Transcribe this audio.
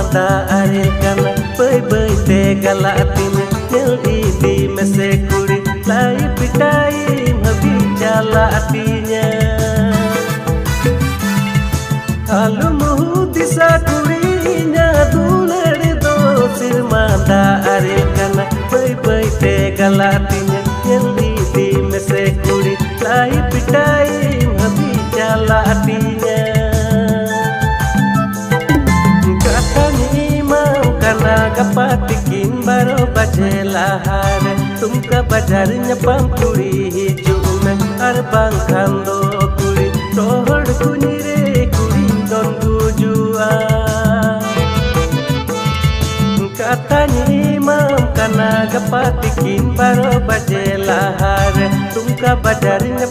mada aril kana bai bai te galatin nyel idi mese kuri lai pitai habi jala atinya halu muhu disa kurinya duler do sir mada aril kana bai bai te galatin nyel idi mese kuri lai pitai habi jala atinya karena kapatikin baru bajelahar tumka bajarnya pangkuri hijume arbang kando kuri tohor kunire kuri don gujua katanya imam karena kapatikin baru bajelahar tumka bajarnya